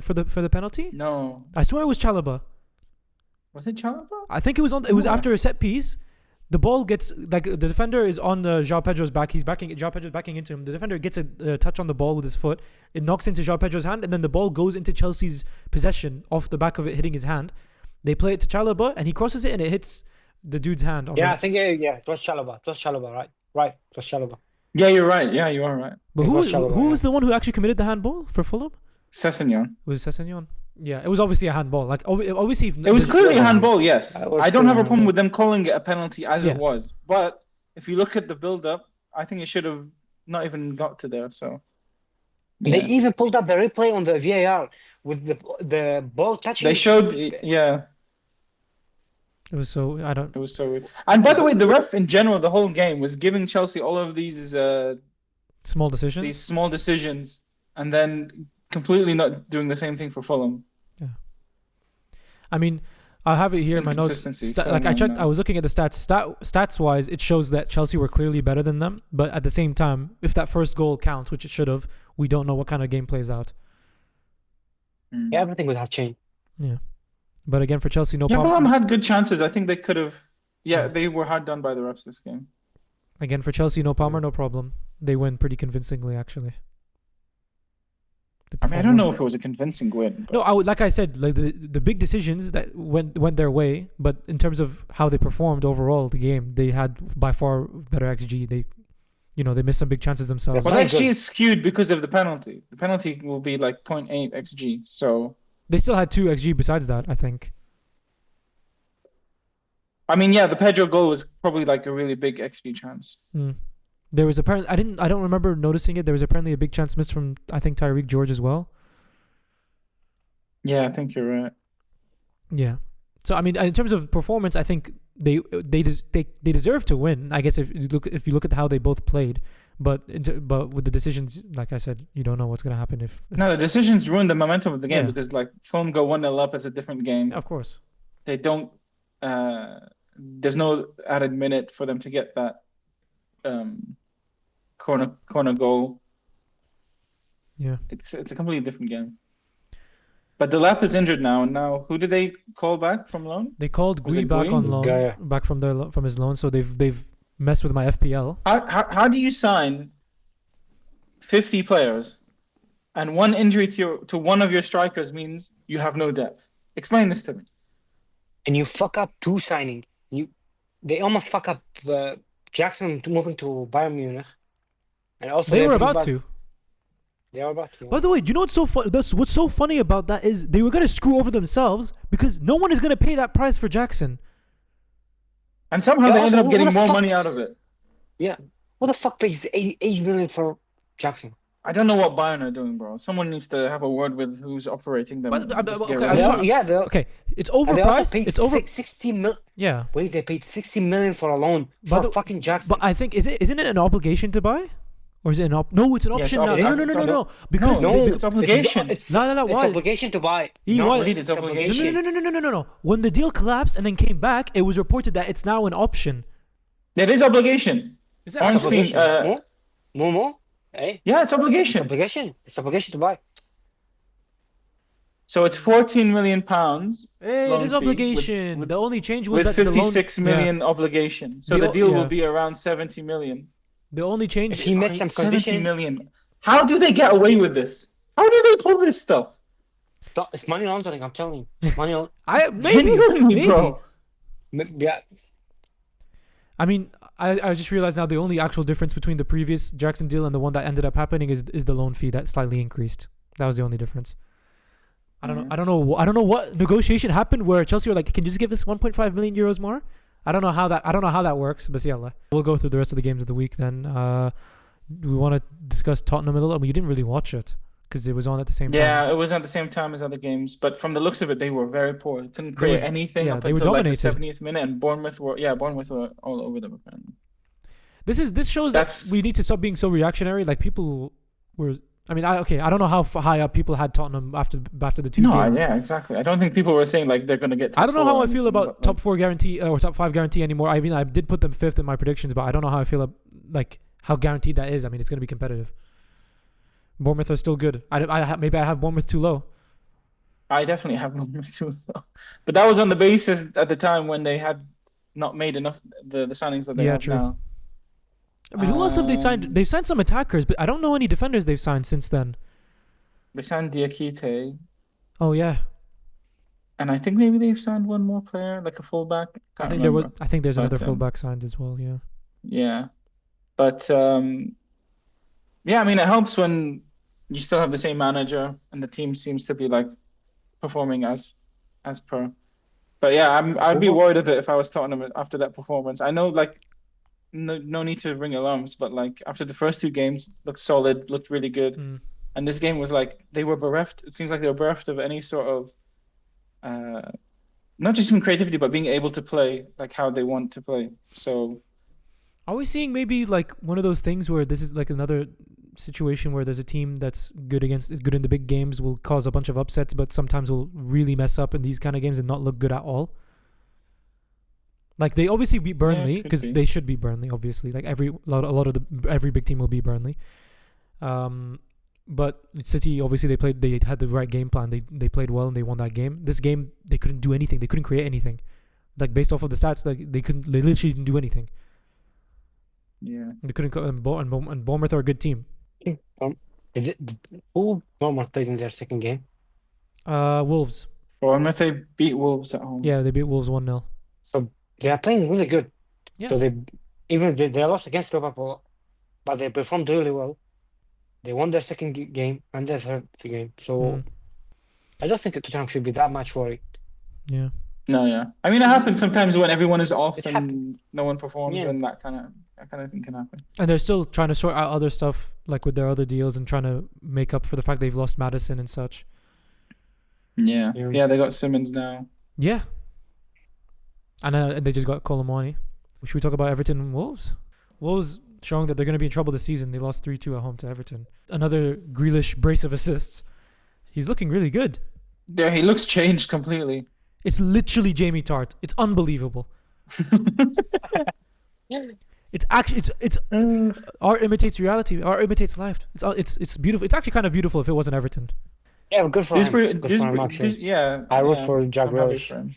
for the penalty. No, I swear it was Chalobah. Was it Chalobah? I think it was was after a set piece. The ball gets the defender is on João Pedro's back. João Pedro's backing into him. The defender gets a touch on the ball with his foot. It knocks into João Pedro's hand, and then the ball goes into Chelsea's possession off the back of it, hitting his hand. They play it to Chalobah, and he crosses it, and it hits the dude's hand. I think it was Chalobah. It was Chalobah, right? Right, it was Chalobah. Yeah, you're right. Yeah, you are right. But who was the one who actually committed the handball for Fulham? Sessegnon. Was Sessegnon? Yeah, it was obviously a handball. Like obviously, it was clearly a handball. Yes, I don't have a problem with them calling it a penalty as it was. But if you look at the build-up, I think it should have not even got to there. So And they yeah, even pulled up the replay on the VAR with the ball touching. they showed. Yeah, It was so I don't. it was so weird. And by the way, the ref in general, the whole game was giving Chelsea all of these Small decisions. these small decisions, and then completely not doing the same thing for Fulham. I mean, I have it here in my notes. Inconsistency, so Like I checked, no. I was looking at the stats. Stats wise, it shows that Chelsea were clearly better than them. But at the same time, if that first goal counts, which it should have, we don't know what kind of game plays out. Yeah, everything would have changed. Yeah. But again, for Chelsea, no Yeah, Fulham problem. had good chances. I think they could have. Yeah, Yeah. they were hard done by the refs this game. Again, for Chelsea, no Palmer, no problem. They win pretty convincingly, actually. They I mean, I performed don't well. know if it was a convincing win. But No, like I said, like the big decisions that went their way, but in terms of how they performed overall, the game, they had by far better XG. They missed some big chances themselves. Well, Very XG good. is skewed because of the penalty. The penalty will be like 0.8 XG. So, They still had 2 XG besides that, I think. I mean, yeah, the Pedro goal was probably like a really big XG chance. There was apparently I don't remember noticing it. There was apparently a big chance missed from I think Tyreek George as well. Yeah, I think you're right. Yeah. So I mean, in terms of performance, I think they deserve to win. I guess if you look at how they both played, but with the decisions, like I said, you don't know what's gonna happen if No, the decisions ruined the momentum of the game Yeah. because like Fulham go 1-0 up, it's a different game. of course. They don't. There's no added minute for them to get that corner goal. Yeah. It's a completely different game. But De La Prem is injured now, and now who did they call back from loan? They called Was Gui it back Gui? on loan, Gaia. back from his loan. So they've messed with my FPL. How do you sign 50 players and one injury to one of your strikers means you have no depth? Explain this to me. And you fuck up 2 signing. They almost fuck up Jackson moving to Bayern Munich. And also They were bring about back- to. They were about to. By the way, do you know what's so what's so funny about that is they were gonna screw over themselves because no one is gonna pay that price for Jackson. And somehow Yeah, they ended also, up getting what the more fuck? money out of it. Yeah. Who the fuck pays 80 million for Jackson? I don't know what Bayern are doing, bro. Someone needs to have a word with who's operating them. But- and just get okay, rid I of just them. want- Yeah, they Okay, it's and they also overpriced. paid It's over. 60 million. Yeah, Wait, they paid 60 million for a loan By for the- fucking Jackson. but I think isn't it an obligation to buy, or is it an no? It's an Yeah, it's option now. obli- No, it's no. Because No, they- it's obligation. It's No, It's why? obligation to buy. He was- Indeed, it's obligation. No. When the deal collapsed and then came back, it was reported that it's now an option. That is obligation. Is that Honestly, Obligation. More? Hey, Yeah, it's it's obligation. obligation. It's obligation to buy. So it's 14 million pounds Hey, loan it is fee obligation. with the only change was with that the loan, 56 million obligation. So The the o- deal yeah. will be around 70 million. The only change. If he met some 70 conditions, million. How do they get away with this? How do they pull this stuff? it's money laundering. I'm telling you, it's money laundering. Genuinely, bro. Yeah, I mean, I just realized now the only actual difference between the previous Jackson deal and the one that ended up happening is the loan fee that slightly increased. That was the only difference. I don't know. I don't know what negotiation happened where Chelsea were like, "Can you just give us 1.5 million euros more?" I don't know how that works, but yeah, we'll go through the rest of the games of the week then. We want to discuss Tottenham a little. I mean, you didn't really watch it because it was on at the same time. Yeah, it was at the same time as other games, but from the looks of it, they were very poor. Couldn't create were- anything yeah, up they were until like the dominated. 70th minute, and Bournemouth were all over them apparently. This shows that That's- we need to stop being so reactionary. Like people were. I mean, I don't know how high up people had Tottenham after the 2 No, games. yeah, exactly. I don't think people were saying like they're gonna get. I don't know top how four I or feel anything, about but, top 4 guarantee or top 5 guarantee anymore. I mean, I did put them 5th in my predictions, but I don't know how I feel like how guaranteed that is. I mean, it's going to be competitive. Bournemouth are still good. Maybe I have Bournemouth too low. I definitely have Bournemouth too, but that was on the basis at the time when they had not made enough the signings that they Yeah, have true. now. I mean, who else have they signed? They've signed some attackers, but I don't know any defenders they've signed since then. They signed Diakite, Oh yeah, and I think maybe they've signed one more player, like a fullback. I Can't think remember. I think there's But, another fullback signed as well. Yeah. Yeah, but yeah, I mean, it helps when you still have the same manager and the team seems to be like performing as per. But yeah, I'd be worried a bit if I was Tottenham after that performance. I know like no need to ring alarms, but like after the first two games, looked solid, looked really good. And this game was like they were bereft. It seems like they were bereft of any sort of not just even creativity, but being able to play like how they want to play. So Are we seeing maybe like one of those things where this is like another situation where there's a team that's good in the big games will cause a bunch of upsets, but sometimes will really mess up in these kind of games and not look good at all? Like they obviously beat Burnley could because be. they should beat Burnley. Obviously, like every big team will beat Burnley. But City obviously they had the right game plan. They played well and they won that game. This game they couldn't do anything. They couldn't create anything. Like based off of the stats, like they literally didn't do anything. yeah. They couldn't go, and Bournemouth are a good team. Who Bournemouth played in their second game? Wolves. Or unless they beat Wolves at home. Yeah, they beat Wolves 1-0. So they are playing really good. Yeah. So they lost against Liverpool, but they performed really well. They won their second game and their third game. So I don't think Tottenham should be that much worried. Yeah. No, yeah. I mean, it happens sometimes when everyone is off It and happens. no one performs, Yeah. then that kind of thing can happen. And they're still trying to sort out other stuff, like with their other deals, and trying to make up for the fact they've lost Madison and such. Yeah. Yeah. Yeah, they got Simmons now. Yeah. And they just got Colomani. Should we talk about Everton and Wolves? Wolves showing that they're going to be in trouble this season. They lost 3-2 at home to Everton. Another Grealish brace of assists. He's looking really good. Yeah, he looks changed completely. It's literally Jamie Tart. It's unbelievable. It's actually it's art imitates reality. Art imitates life. It's beautiful. It's actually kind of beautiful if it wasn't Everton. Yeah, good for him. Good for him, Disbury, actually. yeah. I wrote yeah, for Jack I'm happy Grealish. for him.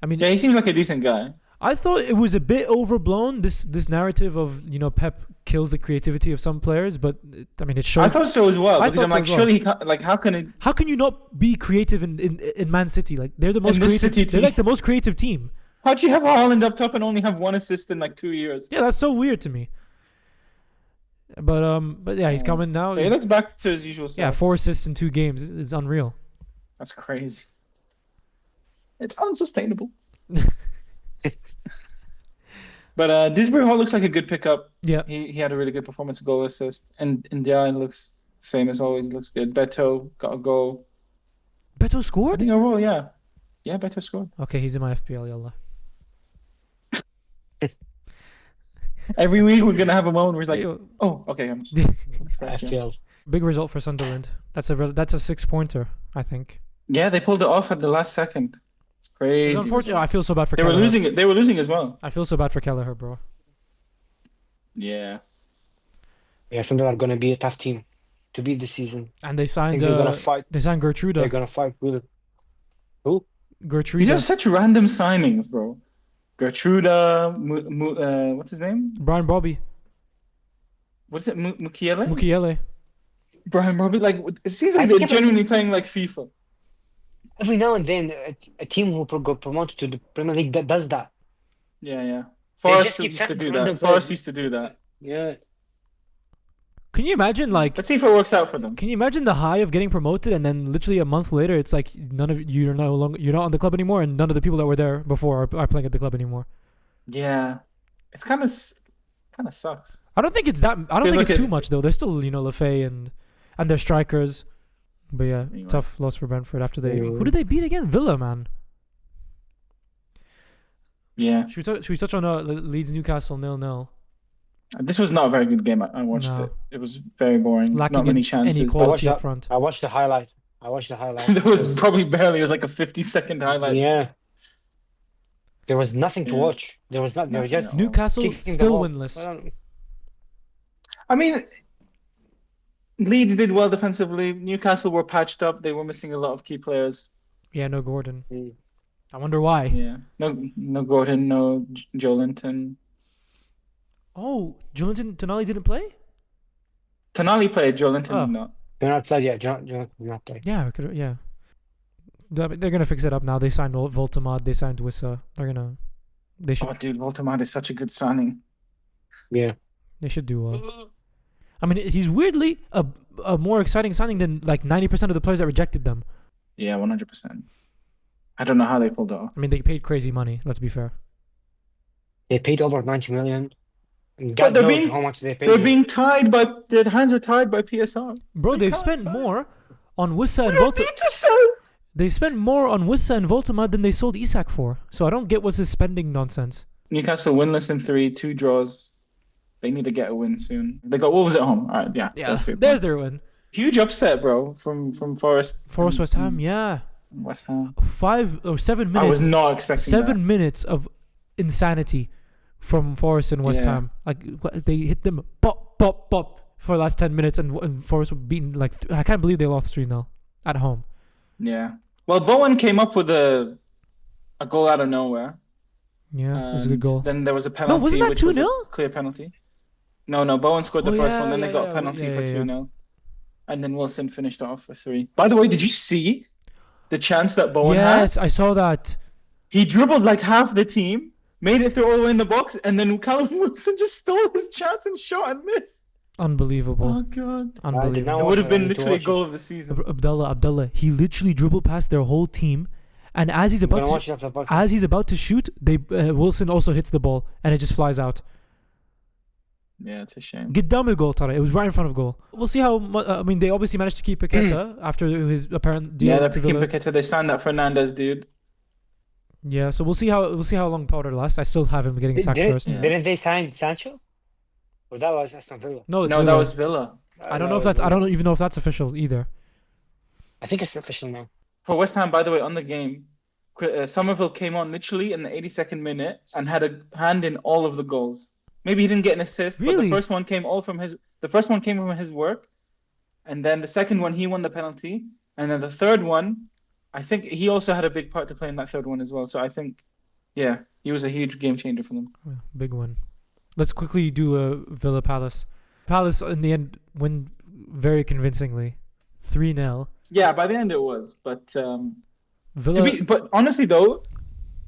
I mean, Yeah, he seems like a decent guy. I thought it was a bit overblown, this narrative of, Pep kills the creativity of some players, but it shows. I thought so as well, I because I'm thought like, so as well. surely he can't, like, how can it? How can you not be creative in Man City? Like they're the most In this creative. City They're team. like the most creative team. How'd you have Haaland up top and only have one assist in like 2 years? Yeah, that's so weird to me. But yeah, he's coming now. He looks back to his usual self. Yeah, 4 assists in 2 games is unreal. That's crazy. It's unsustainable. But Disbury Hall looks like a good pickup. Yeah, He had a really good performance, goal assist, and Ndiaye looks same as always. Looks good. Beto got a goal. Beto I scored. think overall, yeah, Beto scored. Okay, he's in my FPL, yalla. Every week we're gonna have a moment where he's like, Yo, oh, okay, I feel. big result for Sunderland. That's a 6-pointer, I think. Yeah, they pulled it off at the last second. It's crazy. It's unfortunate. I feel so bad for They were Kelleher. losing it. They were losing as well. I feel so bad for Kelleher, bro. Yeah. Yeah, Sunderland are going to be a tough team to beat this season. And they I signed. think they're going to fight. They signed They're Gertruda. going to fight with who? These Gertruda. are such random signings, bro. Gertruda, what's his name? Brian Bobby. What's it? Mukiele? Mukiele. Brian Bobby. Like, it seems like I they're think genuinely playing like FIFA. Every now and then, a team who got promoted to the Premier League that does that. Yeah, yeah. They Forest just keep used to sending do random that. Forest players. used to do that. Yeah. Can you imagine Let's see if it works out for them. Can you imagine the high of getting promoted and then literally a month later it's like you're not on the club anymore and none of the people that were there before are playing at the club anymore. Yeah, it's kind of sucks. I don't think it's that. I don't Feels think like it's it- too much though. They're still Lefay and their strikers. But yeah, Anyway. tough loss for Brentford after they. Yeah. Who did they beat again? Villa, man. Yeah, Should we touch on Leeds Newcastle 0-0? this was not a very good game. I watched No. it. It was very boring. Lacking not many any chances. But quality watched up front. I watched the highlight. there was probably barely. It was like a 50-second highlight. Yeah. There was nothing to Yeah. watch. There was not. There was Nothing just at all. Newcastle kicking the still ball. winless. I don't- I mean, Leeds did well defensively. Newcastle were patched up. They were missing a lot of key players. Yeah, no Gordon. Mm. I wonder why. Yeah, no Gordon, no Joe Linton. Oh, Julian Tonali didn't play? Tonali played. Joe Linton Oh. did not. They're not played yet. John did not play. Yeah, yeah. They're gonna fix it up now. They signed Voltamad. They signed Wissa. They should. Oh, dude, Voltamad is such a good signing. Yeah. They should do well. I mean, he's weirdly a more exciting signing than like 90% of the players that rejected them. Yeah, 100%. I don't know how they pulled it off. I mean, they paid crazy money. Let's be fair. They paid over 90 million. And But God they're knows being how much they pay they're you. being tied by their hands are tied by PSR. Bro, They they've can't spent sign. more on Wissa We and don't Volta. need to sell. They spent more on Wissa and Voltema than they sold Isak for. So I don't get what's this spending nonsense. Newcastle winless in 3, 2 draws. They need to get a win soon. They got Wolves at home. All right, yeah, Yeah, there's there's their win. huge upset, bro, from Forest. Forest West Ham, and yeah. West Ham. 5 or 7 I was minutes. not expecting 7 minutes of insanity from Forest and West Yeah. Ham. Like they hit them pop, pop, pop for the last 10 minutes, and Forest were beaten like I can't believe they lost 3-0 at home. that. Yeah. Well, Bowen came up with a goal out of nowhere. Yeah, it was a good goal. Then there was a penalty, wasn't that which was a 2-0? clear penalty. No, Bowen scored the Oh, first yeah, one. Then they yeah, got yeah, a penalty yeah, for yeah. 2-0. And then Wilson finished off for 3. By the way, did you see the chance that Bowen had? Yes, I saw that. He dribbled like half the team, made it through all the way in the box, and then Callum Wilson just stole his chance and shot and missed. Unbelievable. Oh, God. Unbelievable. It would have been I need to literally a watch it. goal of the season. Abdullah, he literally dribbled past their whole team, and as he's I'm gonna about watch to it after the podcast. as he's about to shoot, Wilson also hits the ball and it just flies out. Yeah, it's a shame. قدام الجول ترى. It was right in front of goal. We'll see how I mean they obviously managed to keep Paqueta after his apparent deal Yeah, they're to picking Villa. Paqueta. They signed that Fernandez dude. Yeah, so we'll see how long Powder lasts. I still have him getting sacked first. Yeah. Didn't they sign Sancho? Or that was Aston Villa? No, it's No, Villa. that was Villa. I don't know if that's I don't even know if that's official either. I think it's official now. For West Ham, by the way, on the game, Somerville came on literally in the 82nd minute and had a hand in all of the goals. Maybe he didn't get an assist, but Really? the first one came from his work, and then the second one he won the penalty, and then the third one, I think he also had a big part to play in that third one as well. So I think, yeah, he was a huge game changer for them. Yeah, big one. Let's quickly do a Villa Palace. Palace in the end win very convincingly, 3-0. Yeah, by the end it was, but Villa. but honestly though,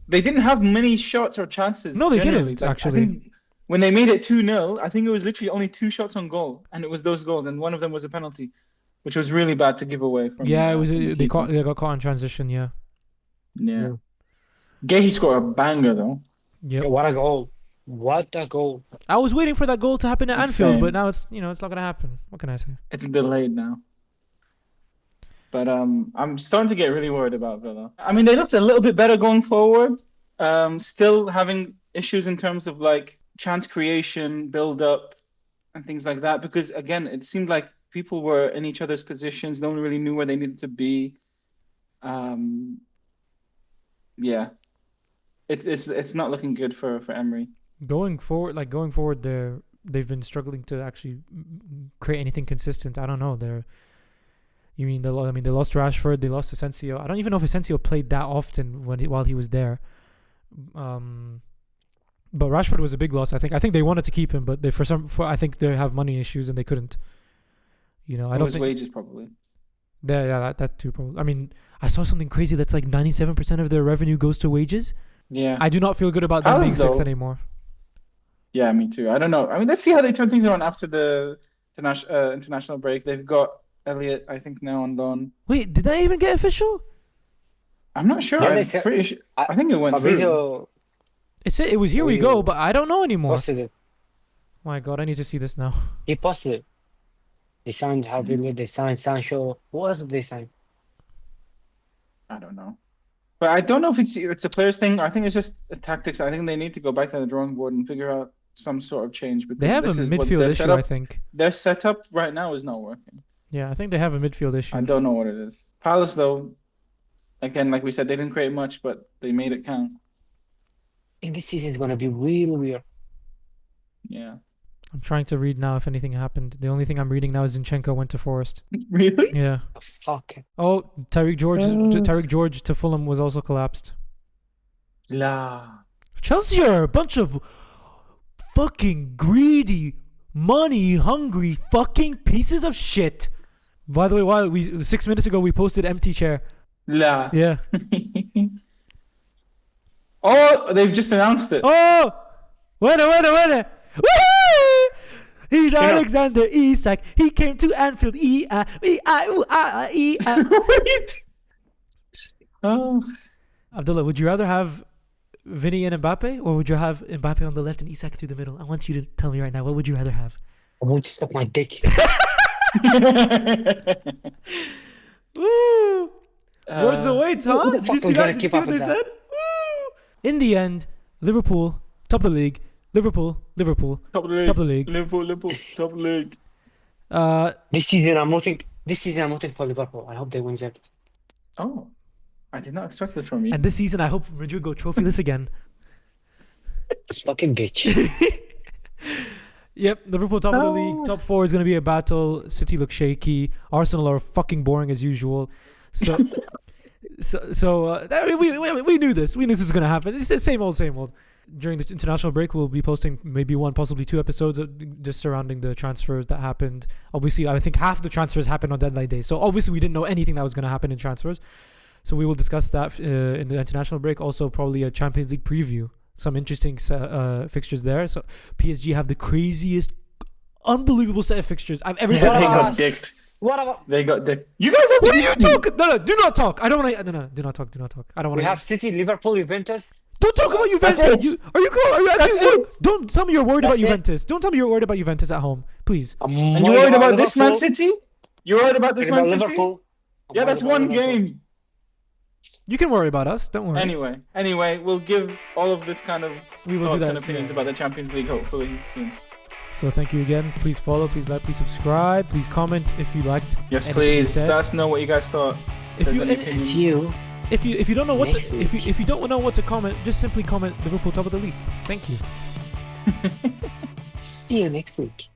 they didn't have many shots or chances. No, they generally. didn't, Like, actually. I think when they made it 2-0, I think it was literally only 2 shots on goal, and it was those goals, and one of them was a penalty, which was really bad to give away. From Yeah, it was. from the They keeper. got caught in transition. Yeah. Yeah. Gahey scored a banger though. Yep. What a goal. What a goal. I was waiting for that goal to happen at Anfield, Insane. but now it's it's not gonna happen. What can I say? It's delayed now. But I'm starting to get really worried about Villa. I mean, they looked a little bit better going forward. Still having issues in terms of like chance creation, build up, and things like that. Because again, it seemed like people were in each other's positions. No one really knew where they needed to be. Yeah, it's not looking good for Emery. Going forward, they've been struggling to actually create anything consistent. I don't know. They lost Rashford, they lost Asensio. I don't even know if Asensio played that often while he was there. But Rashford was a big loss. I think they wanted to keep him, but I think they have money issues and they couldn't. I don't His think. wages probably. Yeah, that too probably. I mean, I saw something crazy that's like 97% of their revenue goes to wages. Yeah. I do not feel good about them Palace, being sixth though. anymore. Yeah, me too. I don't know. I mean, let's see how they turn things around after the international break. They've got Elliot, I think, now on loan. Wait, did that even get official? I'm not sure. Yeah, they I'm said- pretty sure. I think it went through. Fabrizio It was here we go, but I don't know anymore. posted it. My God, I need to see this now. He posted it. They signed Javier, they signed Sancho. What else did they sign? I don't know. But I don't know if it's a players thing. I think it's just a tactics. I think they need to go back to the drawing board and figure out some sort of change. Because They have a this is what midfield their issue, setup, I think. Their setup right now is not working. Yeah, I think they have a midfield issue. I don't know what it is. Palace, though, again, like we said, they didn't create much, but they made it count. I think this season is going to be really weird. Yeah. I'm trying to read now if anything happened. The only thing I'm reading now is Zinchenko went to Forest. Really? Yeah. Fuck. Oh, Tyreek George to Fulham was also collapsed. La. Chelsea are a bunch of fucking greedy, money-hungry fucking pieces of shit. By the way, 6 minutes ago we posted empty chair. La. Yeah. Oh, they've just announced it. Oh! Winner! Woohoo! He's Alexander Isak. He came to Anfield. Wait. Oh. Abdullah, would you rather have Vinny and Mbappe, or would you have Mbappe on the left and Isak through the middle? I want you to tell me right now. What would you rather have? I want to suck my dick. Woo! Worth the wait, huh? who the Did fuck you see was that? gonna Did you keep see up what they with said? that? Woo! In the end, Liverpool, top of the league. Liverpool, Top of the league. top of the league. Liverpool, top of the league. This season I'm rooting for Liverpool. I hope they win it. Oh, I did not expect this from you. And this season, I hope Madrid go trophyless again. Fucking bitch. Yep, Liverpool top of the league. Top four is going to be a battle. City look shaky. Arsenal are fucking boring as usual. So, we knew this. We knew this was going to happen. It's the same old, same old. During the international break, we'll be posting maybe one, possibly two episodes just surrounding the transfers that happened. Obviously, I think half the transfers happened on deadline day. So obviously, we didn't know anything that was going to happen in transfers. So we will discuss that in the international break. Also, probably a Champions League preview. Some interesting fixtures there. So PSG have the craziest, unbelievable set of fixtures I've ever They seen. got dicked. What about They got dicked. You guys have. What are you talking? No, do not talk. I don't want to. No, do not talk. Do not talk. I don't want we to. have City, Liverpool, Juventus? Don't talk about That's Juventus. it. Are you That's actually? it. Don't tell me you're worried about That's it. Juventus. Don't tell me you're worried about Juventus at home, please. I'm And you worried about this Man Liverpool. City? You worried about this Worried Man about City? Liverpool. I'm Yeah, worried that's about one Liverpool. game. You can worry about us. Don't worry. Anyway, we'll give all of this kind of We will do thoughts that. and opinions yeah. about the Champions League hopefully soon. So thank you again. Please follow. Please like. Please subscribe. Please comment if you liked. Yes, anything we please. said. Let us know what you guys thought. If There's you any and- opinions. See you. if you don't know what Next to week. if you don't know what to comment, just simply comment Liverpool top of the league. Thank you. See you next week.